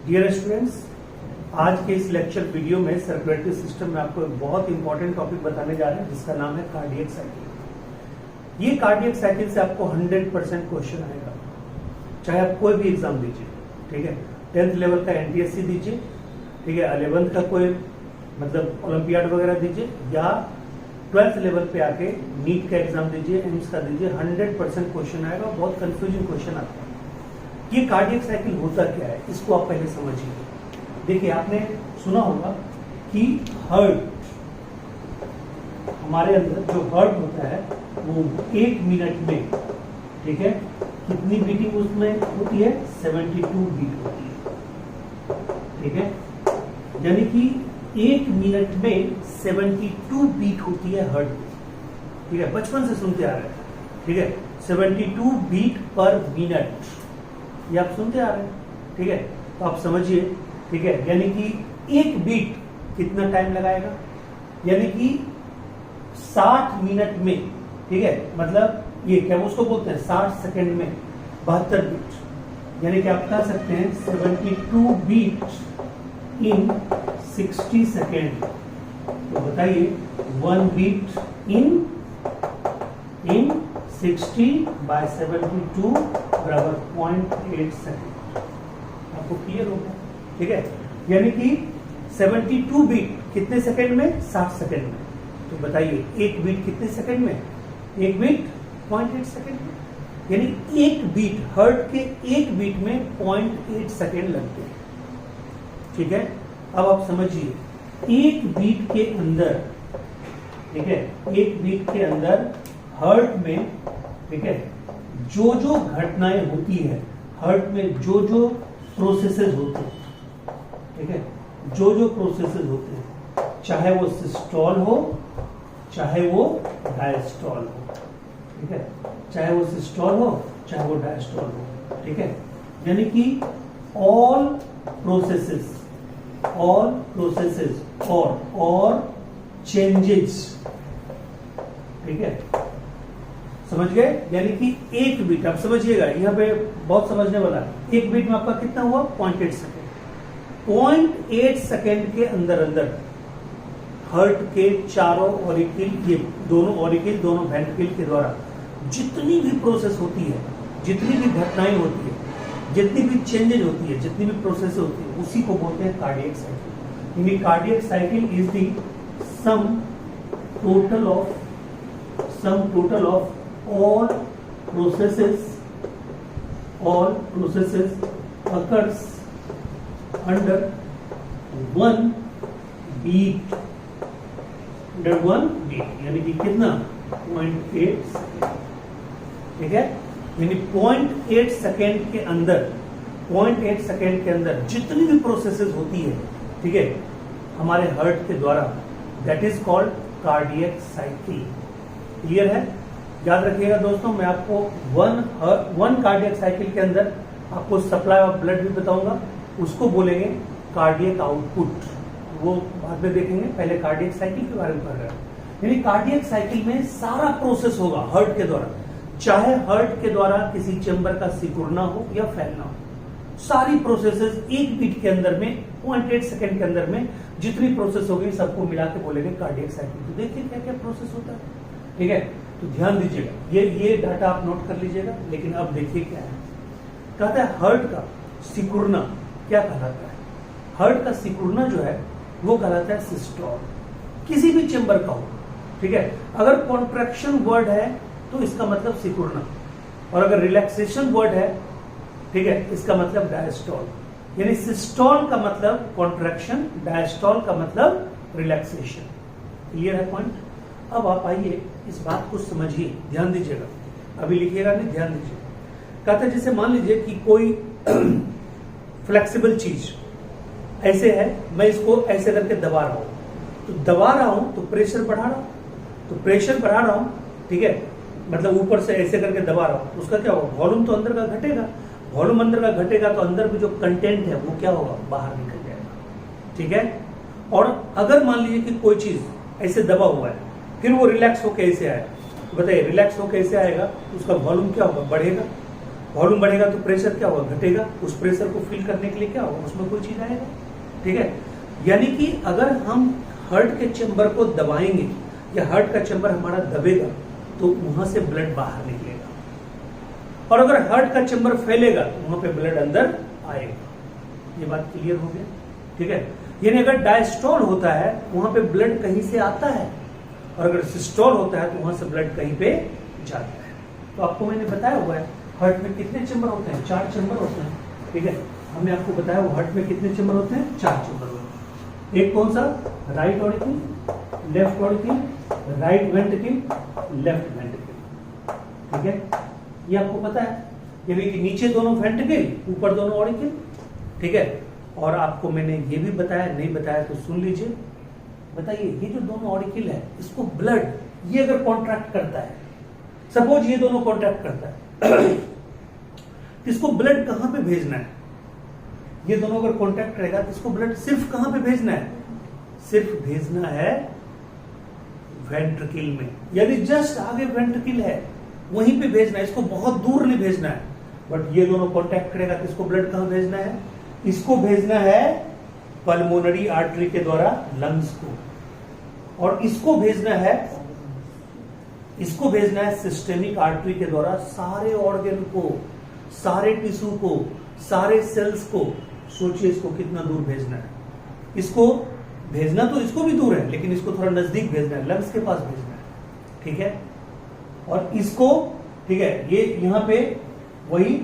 Dear students, आज के इस लेक्चर वीडियो में सर्कुलेटरी सिस्टम में आपको एक बहुत इंपॉर्टेंट टॉपिक बताने जा रहे हैं जिसका नाम है कार्डियक साइकिल। ये कार्डियक साइकिल से आपको 100% क्वेश्चन आएगा, चाहे आप कोई भी एग्जाम दीजिए, ठीक है। 10th लेवल का एनटीएससी दीजिए, ठीक है, 11th का कोई मतलब ओलंपियाड वगैरह दीजिए, या 12th लेवल पे आके नीट का एग्जाम दीजिए, एम्स का दीजिए, 100% क्वेश्चन आएगा। बहुत कंफ्यूजिंग क्वेश्चन आता है। ये कार्डियक साइकिल होता क्या है, इसको आप पहले समझिए। देखिए, आपने सुना होगा कि हार्ट, हमारे अंदर जो हार्ट होता है वो 1 मिनट में, ठीक है, कितनी बीटिंग उसमें होती है? 72 बीट होती है, ठीक है। यानी कि 1 मिनट में 72 बीट होती है हार्ट में, ठीक है। बचपन से सुनते आ रहे हैं, ठीक है, 72 बीट पर मिनट, ये आप सुनते आ रहे हैं, ठीक है। तो आप समझिए, ठीक है, यानी कि एक बीट कितना टाइम लगाएगा, यानी कि 60 मिनट में, ठीक है, मतलब ये क्या उसको बोलते हैं 60 सेकंड में 72 बीट, यानी कि आप कह सकते हैं 72 बीट इन 60 सेकेंड। तो बताइए 1 बीट इन 60 बाय 72 बराबर 0.8 सेकेंड। आपको क्लियर होगा, ठीक है। यानी कि 72 बीट कितने सेकेंड में? 60 सेकेंड में। तो बताइए एक बीट कितने सेकेंड में? एक बीट 0.8 सेकेंड में, यानी एक बीट, हार्ट के एक बीट में 0.8 सेकेंड लगते हैं, ठीक है। अब आप समझिए, एक बीट के अंदर, ठीक है, एक बीट के अंदर हार्ट में, ठीक है, जो जो घटनाएं होती है, हार्ट में जो जो प्रोसेसेस होते हैं, ठीक है, जो जो प्रोसेसेस होते हैं, चाहे वो सिस्टोल हो, चाहे वो डायस्टोल हो, ठीक है, चाहे वो सिस्टोल हो, चाहे वो डायस्टोल हो, ठीक है। यानी कि ऑल प्रोसेसेस और चेंजेस, ठीक है, समझ गए। यानी कि एक बीट, आप समझिएगा, यहाँ पे बहुत समझने वाला है। एक बीट में आपका कितना हुआ? 0.8 सेकेंड। 0.8 सेकेंड के अंदर हार्ट के चारों ऑरिकिल, ये दोनों ऑरिकिल, दोनों वेंट्रिकल के द्वारा जितनी भी प्रोसेस होती है, जितनी भी घटनाएं होती है, जितनी भी चेंजेज होती है, जितनी भी प्रोसेस होती है, उसी को बोलते हैं कार्डियक साइकिल। यानी cardiac cycle is the sum total of all processes occurs under one beat, यानी कि कितना? 0.8 सेकेंड, ठीक है। यानी 0.8 सेकेंड के अंदर, 0.8 सेकेंड के अंदर जितनी भी प्रोसेसेस होती है, ठीक है, हमारे हार्ट के द्वारा, that is called cardiac cycle. Clear है? याद रखिएगा दोस्तों, मैं आपको वन कार्डियक साइकिल के अंदर आपको सप्लाई ऑफ ब्लड भी बताऊंगा, उसको बोलेंगे कार्डियक आउटपुट, वो बाद में देखेंगे। पहले कार्डियक साइकिल के बारे में पढ़ रहे हैं। यानी कार्डियक साइकिल में सारा प्रोसेस होगा हार्ट के द्वारा, चाहे हार्ट के द्वारा किसी चेंबर का सिकुड़ना हो या फैलना हो, सारी प्रोसेसेस एक बीट के अंदर में, 0.8 सेकेंड के अंदर में जितनी प्रोसेस होगी सबको मिला के बोलेंगे कार्डियक साइकिल। तो देखिए क्या क्या प्रोसेस होता है, ठीक है। तो ध्यान दीजिएगा, ये डाटा आप नोट कर लीजिएगा। लेकिन अब देखिए क्या है, कहता है हार्ट का सिकुड़ना क्या कहलाता है? हार्ट का सिकुड़ना जो है वो कहलाता है सिस्टोल, किसी भी चेंबर का हो, ठीक है। अगर कॉन्ट्रैक्शन वर्ड है तो इसका मतलब सिकुड़ना, और अगर रिलैक्सेशन वर्ड है, ठीक है, इसका मतलब डायस्टोल। यानी सिस्टोल का मतलब कॉन्ट्रैक्शन, डायस्टोल का मतलब रिलैक्सेशन। क्लियर है पॉइंट? अब आप आइए इस बात को समझिए, ध्यान दीजिएगा, अभी लिखिएगा नहीं, ध्यान दीजिए। कहते हैं जैसे मान लीजिए कि कोई फ्लेक्सिबल चीज ऐसे है, मैं इसको ऐसे करके दबा रहा हूं, तो दबा रहा हूं तो प्रेशर बढ़ा रहा हूं, तो प्रेशर बढ़ा रहा हूं, ठीक है, मतलब ऊपर से ऐसे करके दबा रहा हूं, तो उसका क्या होगा? वॉल्यूम तो अंदर का घटेगा, वॉल्यूम अंदर का घटेगा तो अंदर में जो कंटेंट है वो क्या होगा? बाहर निकल जाएगा, ठीक है। और अगर मान लीजिए कि कोई चीज ऐसे दबा हुआ है, फिर वो रिलैक्स होकर ऐसे आएगा, बताइए रिलैक्स होकर ऐसे आएगा तो उसका वॉल्यूम क्या होगा? बढ़ेगा। वॉल्यूम बढ़ेगा तो प्रेशर क्या होगा, घटेगा। उस प्रेशर को फील करने के लिए क्या होगा, उसमें कोई चीज आएगा, ठीक है। यानी कि अगर हम हार्ट के चेंबर को दबाएंगे या हार्ट का चेंबर हमारा दबेगा तो वहां से ब्लड बाहर निकलेगा, और अगर हार्ट का चेंबर फैलेगा तो वहां पे ब्लड अंदर आएगा। ये बात क्लियर हो गया, ठीक है। यानी अगर डायस्टोल होता है वहां पे ब्लड कहीं से आता है, और अगर सिस्टोल होता है तो वहां से ब्लड कहीं पे जाता है। तो आपको मैंने बताया हुआ है हार्ट में कितने चेंबर होते हैं, 4 चेंबर होते हैं, ठीक है। हमने आपको बताया वो हार्ट में कितने चेंबर होते हैं, 4 चेंबर होते हैं। एक कौन सा, right auricle, left auricle, right ventricle, left ventricle, ठीक है। ये आपको पता है, यानी कि नीचे दोनों वेंट्रिकल, ऊपर दोनों ऑरिकल, ठीक है। और आपको मैंने ये भी बताया, नहीं बताया तो सुन लीजिए। बताइए, ये जो दोनों ऑरिकल है इसको ब्लड ये अगर कॉन्ट्रैक्ट करता है, सपोज ये दोनों कॉन्ट्रैक्ट करता है इसको ब्लड कहां पे भेजना है, ये दोनों अगर कॉन्टैक्ट करेगा तो इसको ब्लड सिर्फ कहां पे भेजना है, सिर्फ भेजना है वेंट्रिकल में। यदि जस्ट आगे वेंट्रिकल है वहीं पे भेजना है, इसको बहुत दूर नहीं भेजना है। बट ये दोनों कॉन्टैक्ट करेगा तो इसको ब्लड कहां भेजना है, इसको भेजना है पल्मोनरी आर्टरी के द्वारा लंग्स को, और इसको भेजना है सिस्टेमिक आर्टरी के द्वारा सारे ऑर्गन को, सारे टिश्यू को, सारे सेल्स को। सोचिए इसको कितना दूर भेजना है, इसको भेजना तो इसको भी दूर है लेकिन इसको थोड़ा नजदीक भेजना है, लंग्स के पास भेजना है, ठीक है। और इसको, ठीक है, ये यहां पे वही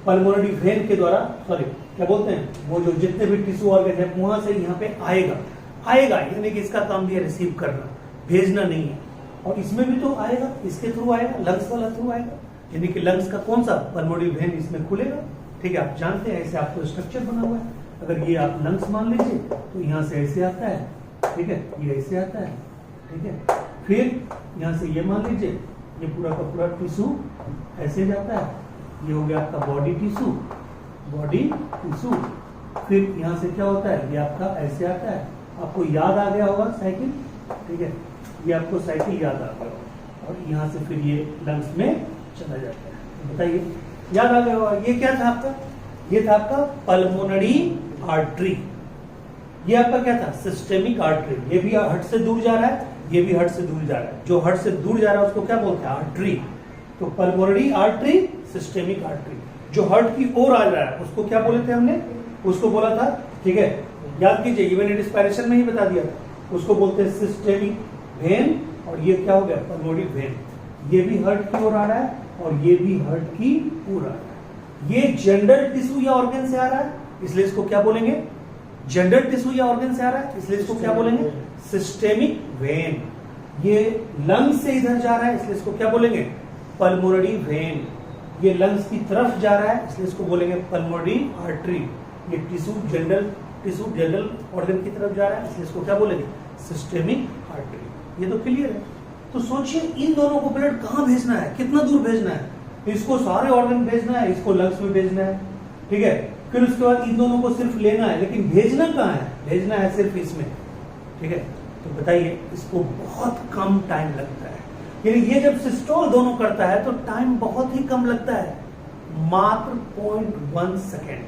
पल्मोनरी वेन के द्वारा, सॉरी क्या बोलते हैं, वो जो जितने भी टिश्यू ऑर्गन है वहां से यहाँ पे आएगा, यानी कि इसका काम भी है रिसीव करना, भेजना नहीं है। और इसमें भी तो आएगा, इसके थ्रू आएगा, लंग्स वाला थ्रू आएगा, यानी कि लंग्स का कौन सा, पल्मोनरी वेन इसमें खुलेगा, ठीक है। आप जानते हैं ऐसे आपको स्ट्रक्चर बना हुआ है। अगर ये आप लंग्स मान लीजिए तो यहाँ से ऐसे आता है, ठीक है, ये ऐसे आता है, ठीक है। फिर यहाँ से ये मान लीजिए, ये पूरा का पूरा टिश्यू ऐसे जाता है, ये हो गया आपका बॉडी टिश्यू, फिर यहाँ से क्या होता है, ये आपका ऐसे आता है। आपको याद आ गया होगा साइकिल, ठीक है, ये आपको साइकिल याद आ गया होगा, और यहाँ से फिर ये लंग्स में चला जाता है। तो बताइए, याद आ गया होगा, ये क्या था आपका, ये था आपका पल्मोनरी आर्टरी, ये आपका क्या था, सिस्टेमिक आर्टरी। ये भी हार्ट से दूर जा रहा है, ये भी हार्ट से दूर जा रहा है। जो हार्ट से दूर जा रहा है उसको क्या बोलते हैं, आर्टरी। तो पल्मोनरी आर्टरी, सिस्टेमिक आर्टरी। जो हार्ट की ओर आ रहा है उसको क्या बोले थे हमने, उसको बोला था, ठीक है, याद कीजिए, इवन इंस्पायरेशन में ही बता दिया था, उसको बोलते हैं सिस्टेमिक वेन, और ये क्या हो गया, पल्मोनरी वेन। ये भी हार्ट की ओर आ रहा है और ये भी हार्ट की ओर आ रहा है। ये जनरल टिश्यू या ऑर्गन से आ रहा है, इसलिए इसको क्या बोलेंगे, जनरल टिश्यू या ऑर्गन से आ रहा है, इसलिए इसको क्या बोलेंगे, सिस्टेमिक वेन। ये लंग्स से इधर जा रहा है, इसलिए इसको क्या बोलेंगे, पल्मोनरी वेन। ये लंग्स की तरफ जा रहा है, इसलिए इसको बोलेंगे पल्मोनरी आर्टरी। ये टिश्यू जनरल ऑर्गन की तरफ जा रहा है, इसलिए इसको क्या बोलेंगे, सिस्टेमिक आर्टरी। ये तो क्लियर है। तो सोचिए इन दोनों को ब्लड कहां भेजना है, कितना दूर भेजना है, इसको सारे ऑर्गन भेजना है, इसको लंग्स में भेजना है, ठीक है। फिर उसके बाद इन दोनों को सिर्फ लेना है, लेकिन भेजना कहां है, भेजना है सिर्फ इसमें, ठीक है। तो बताइए, इसको बहुत कम टाइम लगता है, यानी ये जब सिस्टोल दोनों करता है तो टाइम बहुत ही कम लगता है, मात्र 0.1 सेकेंड,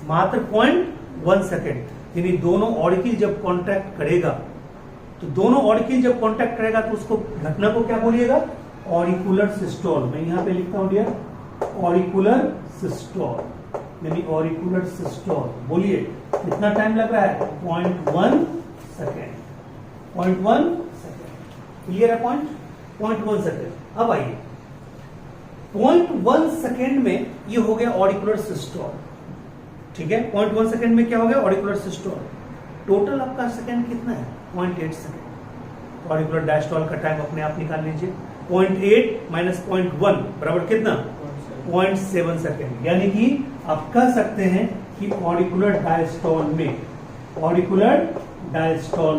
मात्र 0.1 सेकेंड। यानी दोनों ऑरिकल जब कॉन्ट्रैक्ट करेगा, तो दोनों ऑरिकल जब कॉन्टैक्ट करेगा तो उसको घटना को क्या बोलिएगा, ऑरिकुलर सिस्टोल। मैं यहां पे लिखता हूं डियर, ऑरिकुलर सिस्टोल, यानी ऑरिकुलर सिस्टोल। बोलिए कितना टाइम लग रहा है, 0.1 सेकेंड, 0.1 सेकेंड। क्लियर है पॉइंट, 0.1 सेकेंड। अब आइए, 0.1 सेकेंड में ये हो गया ऑरिकुलर सिस्टोल, ठीक है। 0.1 सेकेंड में क्या हो गया, ऑरिकुलर सिस्टोल। टोटल आपका सेकेंड कितना है, 0.8 सेकेंड। ऑरिकुलर डायस्टोल का टाइम अपने आप निकाल लीजिए, 0.8 माइनस 0.1 बराबर कितना, 0.7 सेकेंड। यानी कि आप कह सकते हैं कि ऑरिकुलर डायस्टोल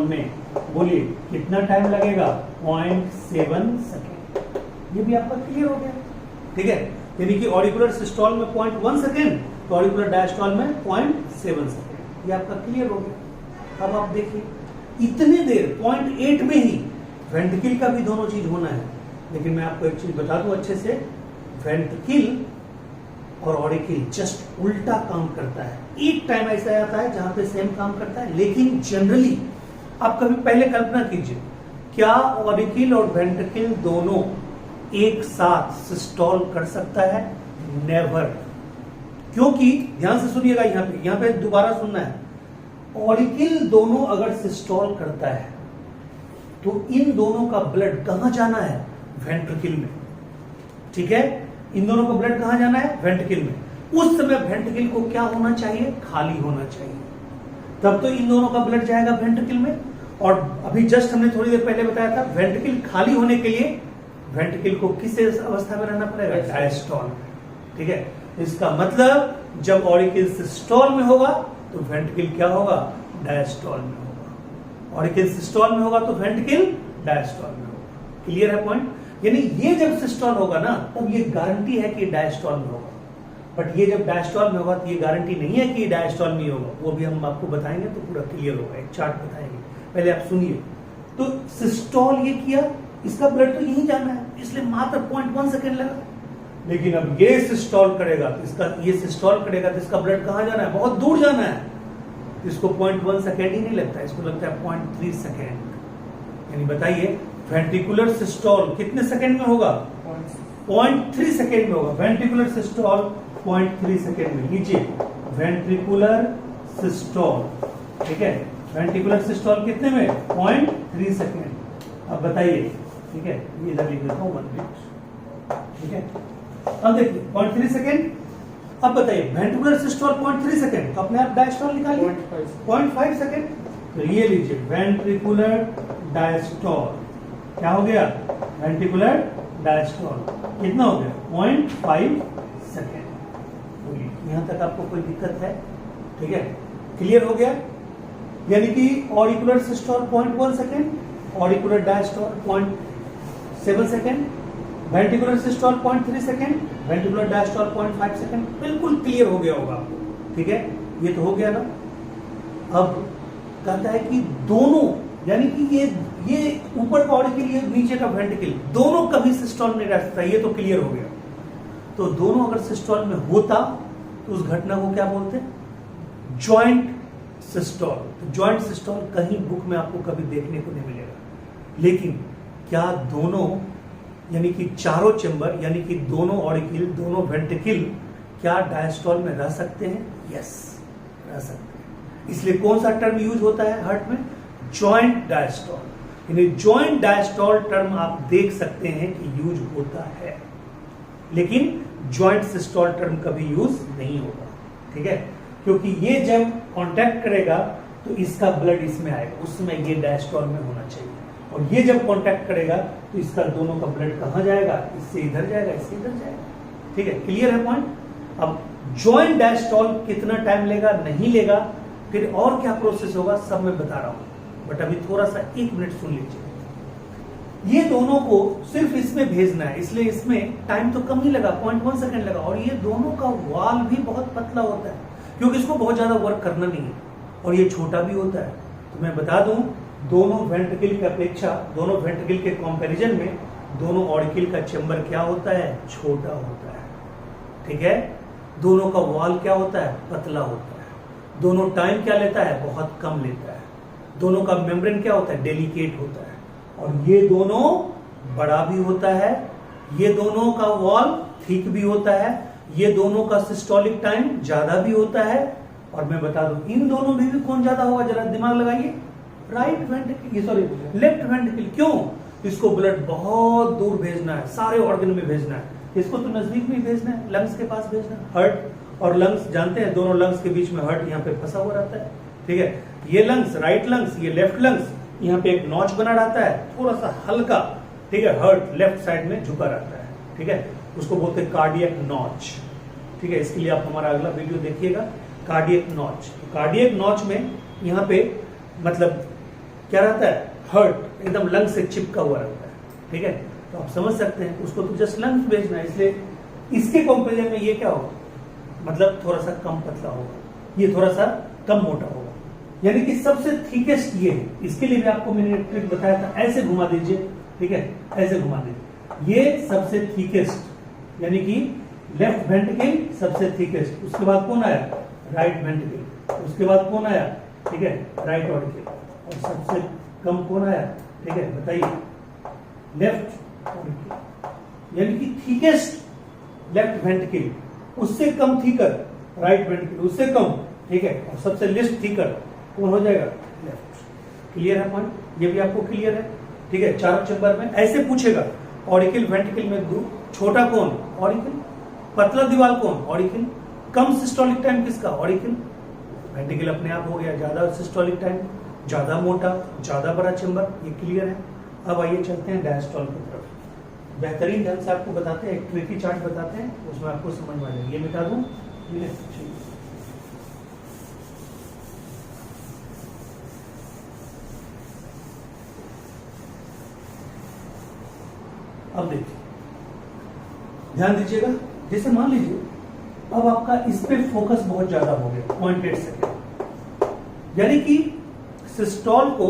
में बोलिए कितना टाइम लगेगा, 0.7 सेकेंड। ये भी आपका क्लियर हो गया, ठीक है। यानी कि ऑरिकुलर सिस्टोल में 0.1 सेकेंड, तो ऑरिकुलर डायस्टोल में 0.7 सेकेंड। ये आपका क्लियर हो गया। अब आप देखिए, इतने देर 0.8 में ही वेंट्रिकल का भी दोनों चीज होना है। लेकिन मैं आपको एक चीज बता दूं अच्छे से, वेंट्रिकल और ऑरिकिल जस्ट उल्टा काम करता है। एक टाइम ऐसा आता है जहां पे सेम काम करता है, लेकिन जनरली आप कभी पहले कल्पना कीजिए, क्या ऑरिकिल और वेंट्रिकल दोनों एक साथ सिस्टोल कर सकता है? नेवर। क्योंकि ध्यान से सुनिएगा, यहां पे दोबारा सुनना है। ऑरिकिल दोनों अगर सिस्टोल करता है तो इन दोनों का ब्लड कहां जाना है? वेंट्रिकल में। ठीक है, इन दोनों का ब्लड कहां जाना है? वेंट्रिकल में। उस समय वेंट्रिकल को क्या होना चाहिए? खाली होना चाहिए। तब तो इन दोनों का ब्लड जाएगा वेंट्रिकल में। और अभी जस्ट हमने थोड़ी देर पहले बताया था, वेंट्रिकल खाली होने के लिए वेंट्रिकल को किस अवस्था में रहना पड़ेगा? डायस्टोल। ठीक है, इसका मतलब जब ऑरिकिल सिस्टोल में होगा तो वेंट्रिकल क्या होगा? डायस्टोल में होगा। ऑरिकिल सिस्टोल में होगा तो वेंट्रिकल डायस्टोल में होगा। क्लियर है पॉइंट? यानी ये जब सिस्टोल होगा ना, तब ये गारंटी है कि डायस्टोल में होगा। बट ये जब डायस्टोल में होगा तो ये गारंटी नहीं है कि डायस्टोल में होगा। वो भी हम आपको बताएंगे तो पूरा क्लियर होगा, एक चार्ट बताएंगे। पहले आप सुनिए। तो सिस्टोल ये किया, इसका ब्लड तो यहीं जाना है, इसलिए मात्र 0.1 सेकेंड लगा। लेकिन अब ये सिस्टोल करेगा तो इसका ब्लड कहां जाना है? बहुत दूर जाना है। इसको 0.1 सेकेंड ही नहीं लगता, इसको लगता है 0.3 सेकेंड। यानी बताइए, वेंट्रिकुलर सिस्टोल कितने सेकेंड में होगा? 0.3 सेकेंड में होगा। वेंट्रिकुलर सिस्टोल 0.3 सेकेंड में। लीजिए, वेंट्रिकुलर सिस्टोल, ठीक है, वेंट्रिकुलर सिस्टोल कितने में? 0.3 सेकेंड। अब बताइए, ठीक है, ये इधर लिख देता हूं 1 मिनट। ठीक है, अब देखिए 0.3 सेकेंड। अब बताइए, वेंट्रिकुलर सिस्टोल 0.3 सेकेंड, तो अपने आप डायस्टोल निकालिए 0.5 सेकेंड। तो ये लीजिए, वेंट्रिकुलर डायस्टोल क्या हो गया? वेंट्रिकुलर डायस्टोल कितना हो गया? 0.5 सेकेंड। यहां तक आपको कोई दिक्कत है? ठीक है, क्लियर हो गया? यानी कि auricular systole 0.1 second, auricular diastole 0.7 second, ventricular systole 0.3 second, ventricular diastole 0.5 second. बिल्कुल क्लियर हो गया होगा आपको। ठीक है, ये तो हो गया ना। अब कहता है कि दोनों, यानी कि ये ऊपर का ऑरिकिल, ये नीचे का वेंट्रिकल, दोनों कभी सिस्टोल में रह सकता है। ये तो क्लियर हो गया। तो दोनों अगर सिस्टोल में होता तो उस घटना को क्या बोलते हैं? Joint systole. तो जॉइंट सिस्टोल कहीं बुक में आपको कभी देखने को नहीं मिलेगा। लेकिन क्या दोनों, यानी कि चारों चेंबर, यानी कि दोनों ऑरिकिल, दोनों वेंट्रिकल क्या डायस्टोल में रह सकते हैं? यस, रह सकते हैं। इसलिए कौन सा टर्म यूज होता है हार्ट में? Joint diastole. यानी जॉइंट डायस्टोल टर्म आप देख सकते हैं कि यूज होता है, लेकिन जॉइंट सिस्टोल टर्म कभी यूज नहीं होगा। ठीक है, क्योंकि ये जब कांटेक्ट करेगा तो इसका ब्लड इसमें आएगा, उस समय ये डायस्टोल में होना चाहिए। और ये जब कांटेक्ट करेगा तो इसका दोनों का ब्लड कहां जाएगा? इससे इधर जाएगा, इससे इधर जाएगा। ठीक है, क्लियर है पॉइंट? अब जॉइंट डायस्टोल कितना टाइम लेगा, नहीं लेगा, फिर और क्या प्रोसेस होगा, सब मैं बता रहा हूं। बट अभी थोड़ा सा 1 मिनट सुन लीजिए। ये दोनों को सिर्फ इसमें भेजना है, इसलिए इसमें टाइम तो कम ही लगा, 0.1 सेकेंड लगा। और ये दोनों का वाल भी बहुत पतला होता है, क्योंकि इसको बहुत ज्यादा वर्क करना नहीं है, और ये छोटा भी होता है। तो मैं बता दूं, दोनों वेंट्रिकल की अपेक्षा, दोनों वेंट्रिकल के कंपैरिजन में दोनों ऑरिकिल का चेंबर क्या होता है? छोटा होता है। ठीक है, दोनों का वॉल क्या होता है? पतला होता है। दोनों टाइम क्या लेता है? बहुत कम लेता है। दोनों का मेम्ब्रेन क्या होता है? डेलिकेट होता है। और ये दोनों बड़ा भी होता है, ये दोनों का वॉल थिक भी होता है, ये दोनों का सिस्टोलिक टाइम ज्यादा भी होता है। और मैं बता दूं, इन दोनों में भी कौन ज्यादा होगा? जरा दिमाग लगाइए। Right ventricle, sorry left ventricle. क्यों? इसको ब्लड बहुत दूर भेजना है, सारे ऑर्गन में भेजना है। इसको तो नजदीक में भेजना है, लंग्स के पास भेजना है। हार्ट और लंग्स जानते हैं, दोनों लंग्स के बीच में हार्ट यहाँ पे फंसा हुआ रहता है। ठीक है, ये लंग्स राइट लंग्स, ये लेफ्ट लंग्स, यहाँ पे एक नॉच बना रहता है, थोड़ा सा हल्का। ठीक है, हार्ट लेफ्ट साइड में झुका रहता है। ठीक है, उसको बोलते हैं कार्डियक नॉच। ठीक है, इसके लिए आप हमारा अगला वीडियो देखिएगा, कार्डियक नॉच। कार्डियक नॉच में यहाँ पे मतलब क्या रहता है? हार्ट एकदम लंग से चिपका हुआ रहता है। ठीक है, तो आप समझ सकते हैं, उसको तो जस्ट लंग्स भेजना है, इसलिए इसके कंपेरिजन में ये क्या होगा? मतलब थोड़ा सा कम पतला होगा, ये थोड़ा सा कम मोटा होगा। यानी कि सबसे थिकेस्ट ये है। इसके लिए भी आपको मैंने ट्रिक बताया था, ऐसे घुमा दीजिए। ठीक है, ऐसे घुमा दीजिए, ये सबसे थिकेस्ट, यानी कि लेफ्ट वेंट्रिकल सबसे थिकेस्ट, उसके बाद कौन आया, राइट वेंट्रिकल, उसके बाद कौन आया, ठीक है, राइट ऑरिकल, और सबसे कम कौन आया, ठीक है, बताइए, लेफ्ट ऑरिकल, यानी कि थिकेस्ट लेफ्ट वेंट्रिकल, उससे कम थिकर राइट वेंट्रिकल, उससे कम, ठीक है, और सबसे लिस्ट थिकर कौन हो जाएगा, लेफ्ट। क्लियर है पॉइंट, ये भी आपको क्लियर है, ठीक है। चारों चैम्बर में ऐसे पूछेगा, ऑरिकल वेंट्रिकल में दो, छोटा कौन, ऑरिकल, पतला दीवार कौन, ऑरिकल, कम सिस्टोलिक टाइम किसका, ऑरिकल, वेंट्रिकल अपने आप हो गया, ज्यादा सिस्टोलिक टाइम, ज्यादा मोटा, ज्यादा बड़ा चैम्बर, ये क्लियर है। अब आइए चलते हैं डायस्टोल की तरफ। बेहतरीन ढंग से आपको बताते हैं, एक ट्रिकी चार्ट बताते हैं, उसमें आपको समझ में आ जाएगा। ये मिटा दूं, अब देखिए, ध्यान दीजिएगा, जैसे मान लीजिए अब आपका इस पे फोकस बहुत ज्यादा हो गया, 0.8 सेकेंड, यानी कि सिस्टोल को,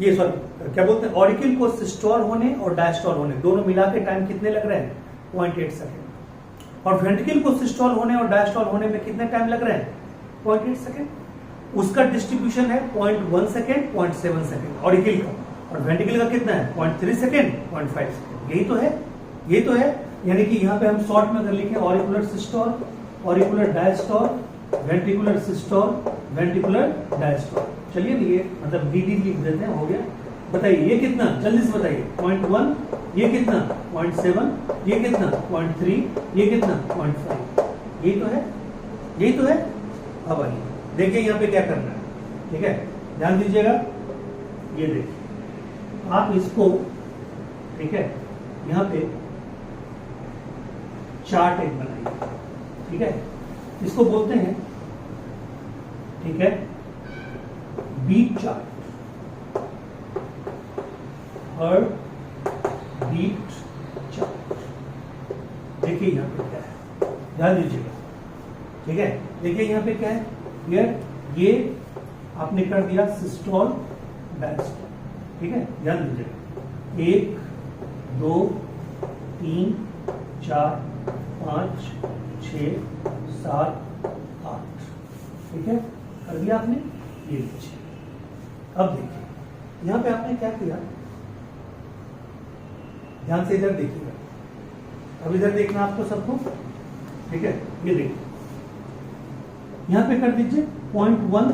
ये सॉरी क्या बोलते हैं, ऑरिकल को सिस्टोल होने और डायस्टोल होने दोनों मिला के टाइम कितने लग रहे हैं, 0.8 सेकेंड, और वेंट्रिकल को सिस्टोल होने और डायस्टोल होने में कितने टाइम लग रहे हैं, 0.8 सेकेंड। उसका डिस्ट्रीब्यूशन है 0.1 सेकेंड, 0.7 सेकेंड ऑरिकल का, और वेंट्रिकल का कितना है, 0.3 सेकेंड, 0.5 सेकेंड। यही तो है, ये तो है, यानी कि यहाँ पे हम शॉर्ट में कर लिखे auricular systole, auricular diastole, ventricular systole, ventricular diastole. चलिए ये मतलब डी लिख देते हैं, हो गया। बताइए ये कितना, जल्दी से बताइए, 0.1, ये कितना 0.7, ये कितना 0.3, ये कितना 0.5, यही तो है, यही तो है। अब आइए देखिए यहाँ पे क्या करना है, ठीक है, ध्यान दीजिएगा, ये देखिए आप इसको, ठीक है, यहाँ पे चार्ट एक बनाइए, ठीक है, इसको बोलते हैं, ठीक है, बीट चार्ट, और बीट चार्ट। देखिए यहाँ पे क्या है, ध्यान दीजिएगा, ठीक है, देखिए यहाँ पे क्या है, क्लियर, ये आपने कर दिया सिस्टोल डायस्टोल, ठीक है, ध्यान दीजिएगा, 1 2 3 4 5 6 7 8, ठीक है, कर दिया आपने, ये लीजिए। अब देखिए यहां पे आपने क्या किया, ध्यान से इधर देखिएगा, अब इधर देखना आपको सबको, ठीक है, ये देखिए यहां पे कर दीजिए 0.1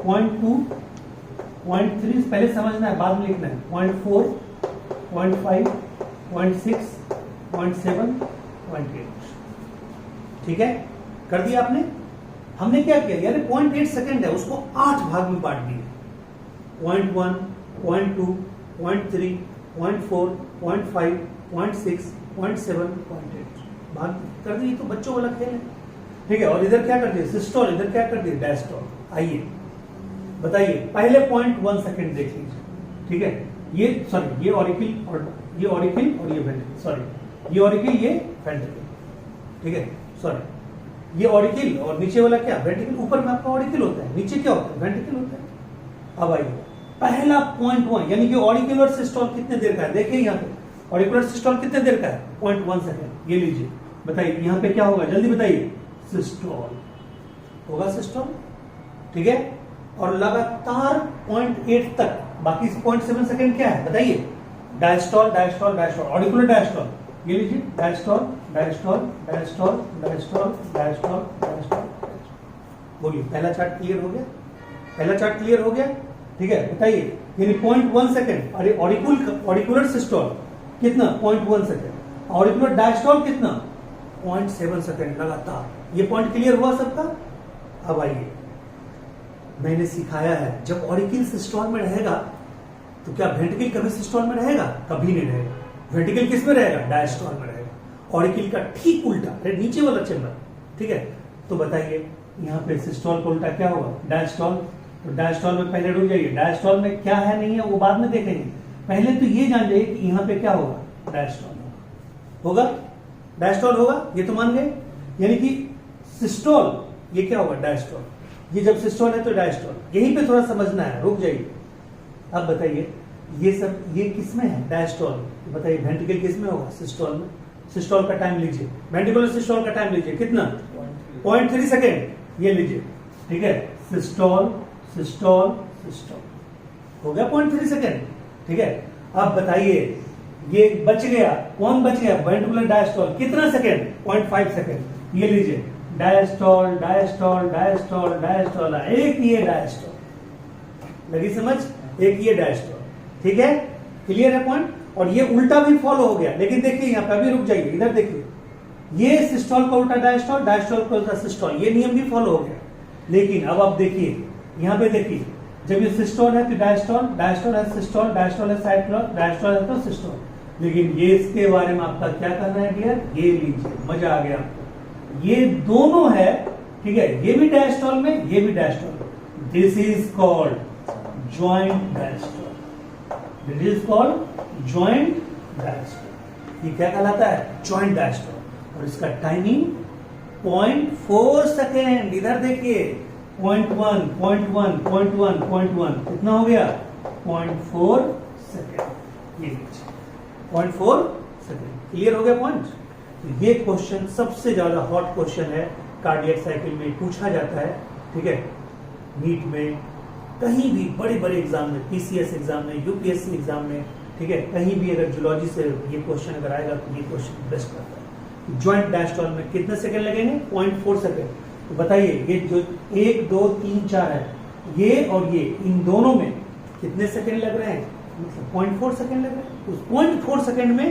0.2 0.3, पहले समझना है बाद में लिखना है, 0.4 0.5 0.6 0.7 0.8, ठीक है, कर दिया आपने। हमने क्या किया, यानी 0.8 सेकेंड है, उसको 8 भाग में बांट दिए, 0.1 0.2 0.3 0.4 0.5 0.6 0.7 0.8 भाग कर दिए, तो बच्चों वाला खेल है, ठीक है। और इधर क्या कर दिए, सिस्टोल, इधर क्या कर दिए, डायस्टोल। आइए बताइए, पहले 0.1 सेकेंड देख लीजिए, ठीक है, ये सॉरी ये ऑरिकल और ये ऑरिकल और ये वेंट्रिकल, सॉरी ये ऑरिकल ये वेंट्रिकल, ठीक है, सॉरी ये ऑरिकल और नीचे वाला क्या, वेंट्रिकल। ऊपर में आपका ऑरिकल होता है, नीचे क्या होता है, वेंट्रिकल होता है। अब आइए पहला 0.1, यानी कि ऑरिकल और सिस्टोल कितने देर का है, देखिए यहाँ पे ऑरिकुलर सिस्टोल कितने देर का है, 0.1 सेकेंड। ये लीजिए, बताइए यहाँ पे क्या होगा, जल्दी बताइए, सिस्टोल होगा, सिस्टोल, ठीक है। और लगातार 0.8 तक, बाकी 0.7 सेकेंड क्या है बताइए, diastole diastole diastole, auricular diastole. ये लीजिए, diastole diastole diastole diastole diastole diastole. बोलिए पहला चार्ट क्लियर हो गया, पहला चार्ट क्लियर हो गया, ठीक है। बताइए यानी 0.1 सेकेंड, अरे ऑरिकुलर सिस्टोल कितना 0.1 सेकेंड, ऑरिकुलर डायस्टोल कितना 0.7 सेकेंड लगातार। ये पॉइंट क्लियर हुआ सबका। अब आइए, मैंने सिखाया है जब ऑरिकल सिस्टोल में रहेगा तो क्या वेंट्रिकल कभी सिस्टोल में रहेगा, कभी नहीं रहेगा। वेंट्रिकल किस में रहेगा, डायस्टोल में रहेगा। ऑरिकल का ठीक उल्टा, नीचे वाला चैम्बर, ठीक है। तो बताइए यहाँ पे सिस्टोल का उल्टा क्या होगा, डायस्टोल। तो डायस्टोल में पहले रुक जाइए, डायस्टोल में क्या है नहीं है वो बाद में देखेंगे, पहले तो ये जान जाइए कि यहाँ पे क्या होगा, डायस्टोल होगा, डायस्टोल होगा, ये तो मान गए। यानी कि सिस्टोल ये क्या होगा, डायस्टोल। ये जब सिस्टोल है तो डायस्टोल, यहीं पे थोड़ा समझना है, रुक जाइए। अब बताइए ये सब ये किस में है, डायस्टोल। बताइए वेंट्रिकल किस में होगा, सिस्टोल में। सिस्टोल का टाइम लीजिए, वेंट्रिकुलर सिस्टोल का टाइम लीजिए, कितना 0.3 सेकेंड, ये लीजिए, ठीक है, सिस्टोल सिस्टोल सिस्टोल हो गया 0.3 सेकेंड, ठीक है। अब बताइए ये बच गया, कौन बच गया, वेंट्रिकुलर डायस्टोल, कितना सेकेंड, 0.5 सेकेंड, ये लीजिए, डायस्टोल डायस्टोल डायस्टोल डायस्टोल, एक ये डायस्टोल, लगी समझ, एक ये डायस्टोल, ठीक है, क्लियर है पॉइंट। और ये उल्टा भी फॉलो हो गया, लेकिन देखिए यहाँ पे अभी रुक जाइए, इधर देखिए, ये सिस्टोल का उल्टा डायस्टोल, डायस्टोल का उल्टा सिस्टोल, ये नियम भी फॉलो हो गया। लेकिन अब आप देखिए यहाँ पे, देखिए जब ये सिस्टोल है तो डायस्टोल, डायस्टोल है सिस्टोल, डायस्टोल है साइक्लोल, डायस्टोल है तो सिस्टोल। लेकिन ये इसके बारे में आपका क्या करना है डियर, ये लीजिए, मजा आ गया आपको, ये दोनों है, ठीक है, ये भी डायस्टोल में, ये भी diastole, this is called joint diastole, this is called joint diastole. ये क्या कहलाता है, ज्वाइंट डायस्टोल। और इसका टाइमिंग 0.4 सेकेंड, इधर देखिए 0.1 0.1 0.1 0.1, कितना हो गया 0.4 सेकेंड, ये 0.4 सेकेंड, क्लियर हो गया पॉइंट। तो ये क्वेश्चन सबसे ज्यादा हॉट क्वेश्चन है, कार्डियक साइकिल में पूछा जाता है, ठीक है, नीट में, कहीं भी बड़े बड़े एग्जाम में, पीसीएस एग्जाम में, यूपीएससी एग्जाम में, ठीक है, कहीं भी अगर जूलॉजी से ये क्वेश्चन अगर आएगा तो ये क्वेश्चन बेस्ट करता है। ज्वाइंट डायस्टोल में कितने सेकंड लगेंगे, 0.4 सेकंड। तो बताइए ये जो 1 2 3 4 है, ये और ये, इन दोनों में कितने सेकंड लग रहे हैं, मतलब 0.4 सेकंड लग रहे हैं। उस 0.4 सेकंड में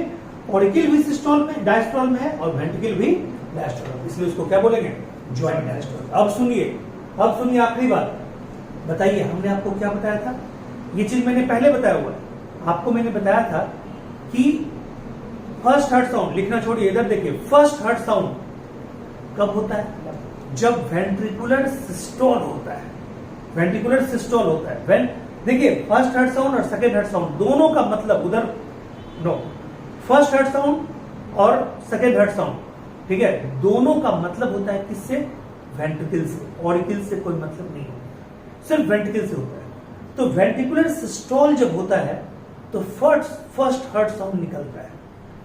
ऑरिकल भी सिस्टोल में, डायस्टोल में है, और वेंट्रिकल भी डायस्टोल में, इसलिए उसको क्या बोलेंगे, ज्वाइंट डायस्टोल। अब सुनिए आखिरी बात, बताइए हमने आपको क्या बताया था, ये चीज मैंने पहले बताया हुआ है आपको, मैंने बताया था कि फर्स्ट हार्ट साउंड, लिखना छोड़िए, इधर देखिए, फर्स्ट हार्ट साउंड कब होता है, जब वेंट्रिकुलर सिस्टोल होता है, वेंट्रिकुलर सिस्टोल होता है। देखिए फर्स्ट हार्ट साउंड और सेकेंड हार्ट साउंड दोनों का मतलब, उधर नो, फर्स्ट हार्ट साउंड और सेकेंड हार्ट साउंड, ठीक है, दोनों का मतलब होता है किससे, वेंट्रिकल से, ऑरिकल से कोई मतलब नहीं होता, सिर्फ वेंट्रिकल से होता है। तो वेंट्रिकुलर सिस्टोल जब होता है तो फर्स्ट हार्ट साउंड निकलता है,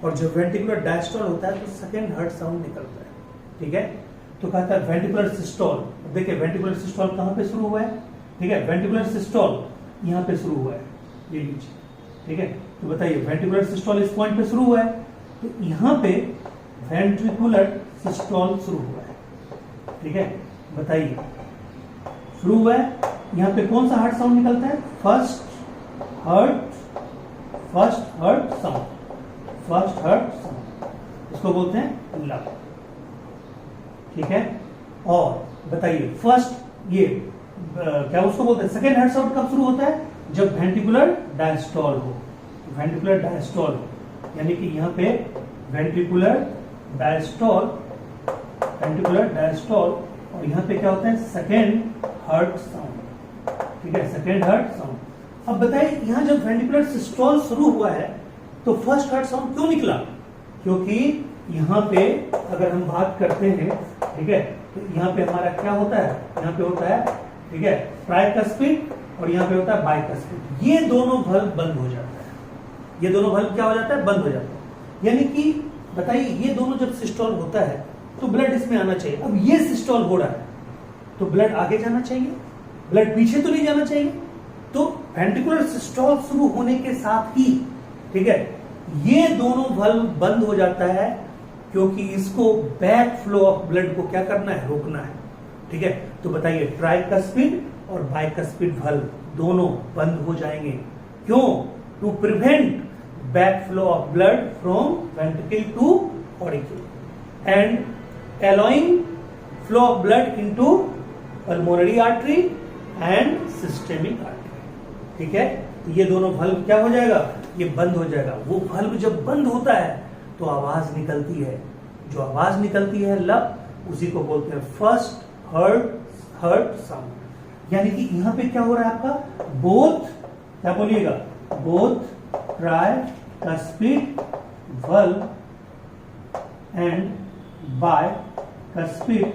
और जब वेंट्रिकुलर डायस्टोल होता है तो सेकेंड हार्ट साउंड निकलता है, ठीक है। तो कहता है वेंट्रिकुलर सिस्टोल, देखिए वेंट्रिकुलर सिस्टोल कहां पे शुरू हुआ है, ठीक है, वेंट्रिकुलर सिस्टोल यहां पे शुरू हुआ है, ये लीजिए, ठीक है। तो बताइए वेंट्रिकुलर सिस्टोल इस पॉइंट पे शुरू हुआ है, तो यहां पे वेंट्रिकुलर सिस्टोल शुरू हुआ है, ठीक है। बताइए शुरू हुआ है, यहां पे कौन सा हार्ट साउंड निकलता है, first heart sound, first heart sound, इसको बोलते हैं लव, ठीक है। और बताइए फर्स्ट ये क्या उसको बोलते हैं, सेकेंड हार्ट साउंड कब शुरू होता है, जब वेंट्रिकुलर डायस्टोल हो, वेंट्रिकुलर डायस्टोल, यानी कि यहाँ पे वेंट्रिकुलर डायस्टोल, और यहाँ पे क्या होता है, सेकेंड हार्ट साउंड, ठीक है, सेकेंड हार्ट साउंड। अब बताइए यहाँ जब वेंट्रिकुलर सिस्टोल शुरू हुआ है तो फर्स्ट हार्ट साउंड क्यों निकला, क्योंकि यहाँ पे अगर हम बात करते हैं, ठीक है, तो यहाँ पे हमारा क्या होता है, यहाँ पे होता है, ठीक है, ट्राइकस्पिड, और यहाँ पे होता है बाइकस्पिड, ये दोनों बल्ब बंद हो जाता है, ये दोनों बल्ब क्या हो जाता है, बंद हो जाता है। यानी कि बताइए ये दोनों जब सिस्टोल होता है तो ब्लड इसमें आना चाहिए, अब ये सिस्टोल हो रहा है तो ब्लड आगे जाना चाहिए, ब्लड पीछे तो नहीं जाना चाहिए। तो वेंट्रिकुलर सिस्टोल शुरू होने के साथ ही, ठीक है, ये दोनों वाल्व बंद हो जाता है, क्योंकि इसको बैक फ्लो ऑफ ब्लड को क्या करना है, रोकना है, ठीक है। तो बताइए ट्राइकस्पिड और बाइकस्पिड वाल्व दोनों बंद हो जाएंगे, क्यों, to prevent back flow of blood from ventricle to auricle and allowing flow of blood into pulmonary artery and systemic artery, ठीक है। तो ये दोनों वाल्व क्या हो जाएगा, ये बंद हो जाएगा। वो वाल्व जब बंद होता है तो आवाज निकलती है, जो आवाज निकलती है लब, उसी को बोलते हैं फर्स्ट हार्ट साउंड। यानी कि यहां पे क्या हो रहा है आपका, बोथ, क्या बोलिएगा, both tricuspid valve and bicuspid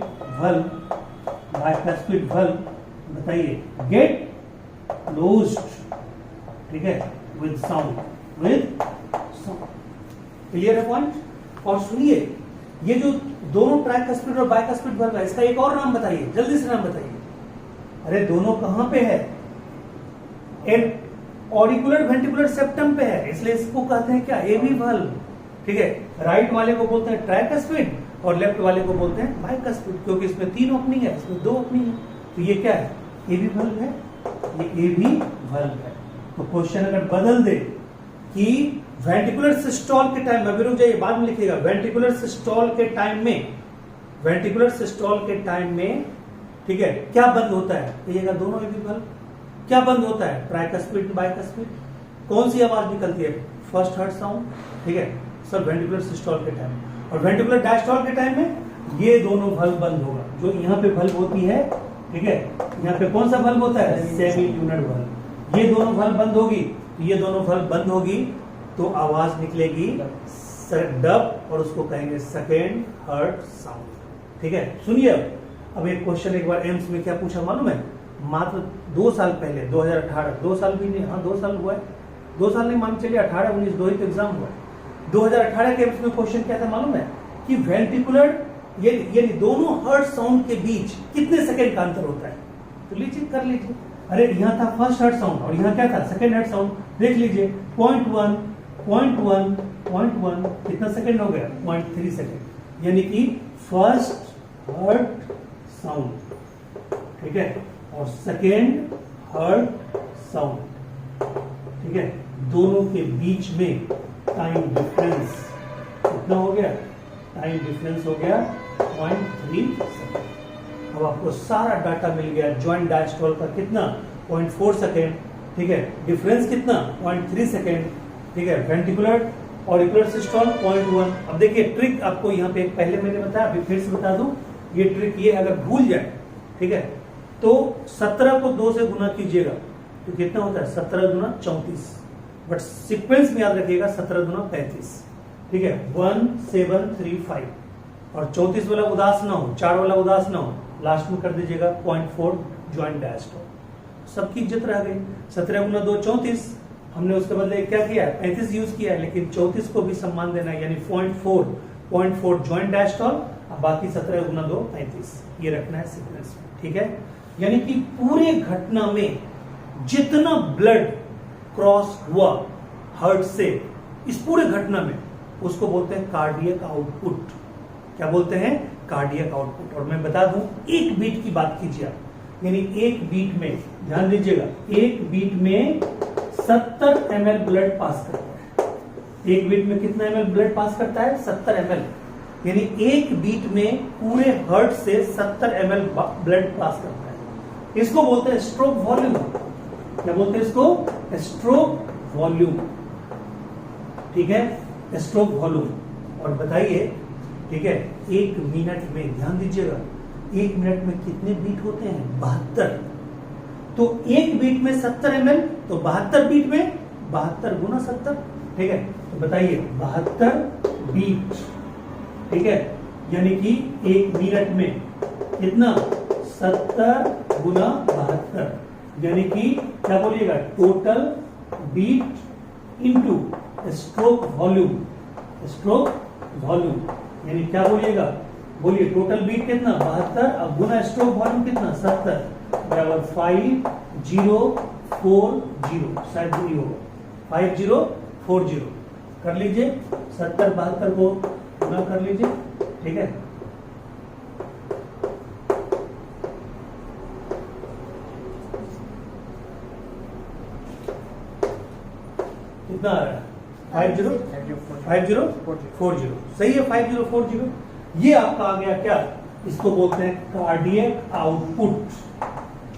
valve, बताइए गेट क्लोज्ड, ठीक है, विद साउंड, क्लियर है पॉइंट। और सुनिए, ये जो दोनों ट्राइकस्पिड और बाइकस्पिड बल्ब है, इसका एक और नाम बताइए, जल्दी से नाम बताइए। अरे दोनों कहां पे है? एक ऑरिकुलर वेंट्रिकुलर सेप्टम पे है, इसलिए इसको कहते हैं क्या? एवी बल्ब। ठीक है, राइट वाले को बोलते हैं ट्राइकस्पिड और लेफ्ट वाले को बोलते हैं बाइकस्पिड, क्योंकि इसमें 3 ओपनिंग है, इसमें 2 ओपनिंग है। तो ये क्या है? एवी बल्ब है, ये एवी बल्ब है। तो क्वेश्चन अगर बदल दे कि वेंट्रिकुलर सिस्टोल के टाइम में, अभी रुक जाइए बाद में लिखिएगा, वेंट्रिकुलर सिस्टोल के टाइम में, वेंट्रिकुलर सिस्टोल के टाइम में, ठीक है, क्या बंद होता है? कहिएगा दोनों एवी बल्ब। क्या बंद होता है? Tricuspid, bicuspid. कौन सी आवाज निकलती है? First heart sound. ठीक है सर, वेंट्रिकुलर सिस्टोल के टाइम। और वेंट्रिकुलर डायस्टोल के टाइम में ये दोनों बल्ब बंद होगा। जो यहाँ पे बल्ब होती है, ठीक है, यहाँ पे कौन सा बल्ब होता है? Semi tuner bulb. ये दोनों बल्ब बंद होगी, ये दोनों बल्ब बंद होगी तो आवाज निकलेगी डब, और उसको कहेंगे सेकेंड हर्ट साउंड। ठीक है, सुनिए अब एक क्वेश्चन एक बार एम्स में क्या पूछा मालूम है? मात्र 2 साल पहले, 2018, 2 साल भी नहीं, हाँ 2 साल हुआ है, 2 साल नहीं मान चलिए, 18, 19 दो ही तो एग्जाम हुआ है। 2018 के एम्स में क्वेश्चन क्या था मालूम है? कि वेंट्रिकुलर यानी दोनों हर्ट साउंड के बीच कितने सेकंड का अंतर होता है? तो लीजिए कर लीजिए। अरे यहाँ था फर्स्ट हर्ट साउंड और यहाँ क्या था? Second heart sound. देख लीजिए 0.1, 0.1, 0.1 कितना सेकंड हो गया? 0.3 सेकंड, यानी कि फर्स्ट हर्ट साउंड, ठीक है, और सेकेंड हर्ट साउंड, ठीक है, दोनों के बीच में टाइम डिफरेंस कितना हो गया? टाइम डिफरेंस हो गया 0.3 सेकेंड। अब आपको सारा डाटा मिल गया। ज्वाइंट डायस्टोल का कितना? 0.4 सेकेंड, ठीक है, डिफरेंस कितना? 0.3 सेकेंड, ठीक है, वेंट्रिकुलर ऑरिकुलर सिस्टोल 0.1। अब देखिए ट्रिक आपको यहाँ पे पहले मैंने बताया, अभी फिर से बता दूं। ये ट्रिक ये अगर भूल जाए, ठीक है, तो 17 को 2 से गुना कीजिएगा तो कितना होता है? 17 गुना 34, बट सीक्वेंस में याद रखिएगा 17 गुना 35, ठीक है, 1735। और 34 वाला उदास ना हो, 4 वाला उदास ना हो, लास्ट में कर दीजिएगा 0.4 ज्वाइंट डायस्टोल। सबकी इज्जत रह गई। 17 गुना 2 34, हमने उसके बदले क्या किया है? 35 यूज किया है, लेकिन 34 को भी सम्मान देना है, यानी 0.4 ज्वाइंट डायस्टोल, बाकी 17 गुना 2 35, ये रखना है सीक्वेंस में। ठीक है, यानी कि पूरे घटना में जितना ब्लड क्रॉस हुआ हार्ट से, इस पूरे घटना में, उसको बोलते हैं कार्डियक आउटपुट। क्या बोलते हैं? Cardiac output. और मैं बता दूं, एक बीट की बात कीजिए आप, यानी एक बीट में, ध्यान दीजिएगा, एक बीट में 70 ml ब्लड पास करता है। एक बीट में कितना ml ब्लड पास करता है? 70 ml, यानी एक बीट में पूरे हार्ट से 70 ml ब्लड पास करता है। इसको बोलते हैं स्ट्रोक वॉल्यूम। क्या बोलते हैं इसको? Stroke volume. ठीक है, स्ट्रोक वॉल्यूम। और बताइए, ठीक है, 1 मिनट में, ध्यान दीजिएगा, 1 मिनट में कितने बीट होते हैं? 72। तो एक बीट में 70 ml, तो 72 बीट में 72 गुना 70, ठीक है, तो बताइए 72 बीट, ठीक है, यानी कि 1 मिनट में कितना? 70 गुना 72, यानी कि क्या बोलिएगा? Total beat into stroke volume. Stroke volume यानी क्या बोलिएगा? बोलिए टोटल बीट कितना? 72, अब गुना स्ट्रोक वॉल्यूम कितना? 70, बराबर 5040, शायद नहीं होगा, 5040 कर लीजिए, 70 72 को गुना कर लीजिए, ठीक है, कितना आ रहा है? 5040, सही है, 5040। ये आपका आ गया क्या? इसको बोलते हैं कार्डियक आउटपुट।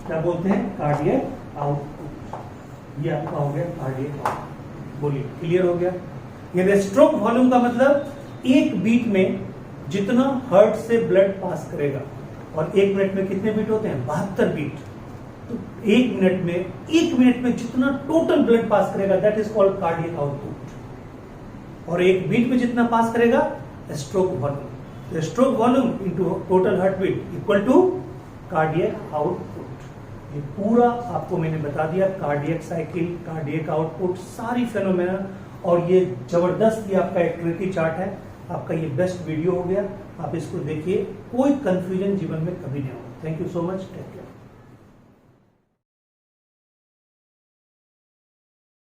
क्या बोलते हैं? Cardiac output. ये आपका हो गया कार्डियक आउटपुट। बोलिए, क्लियर हो गया? ये स्ट्रोक वॉल्यूम का मतलब एक बीट में जितना हार्ट से ब्लड पास करेगा, और 1 मिनट में कितने बीट होते हैं? 72 बीट। तो 1 मिनट में जितना टोटल ब्लड पास करेगा, that is called cardiac output. और 1 बीट में जितना पास करेगा, stroke volume. Stroke volume into total heart beat equal to cardiac output. ये पूरा आपको मैंने बता दिया, कार्डियक साइकिल, कार्डियक आउटपुट, सारी फेनोमेना। और ये जबरदस्त, ये आपका एक ट्रिकी चार्ट है, आपका ये बेस्ट वीडियो हो गया। आप इसको देखिए, कोई कंफ्यूजन जीवन में कभी नहीं होगा। Thank you so much, take care.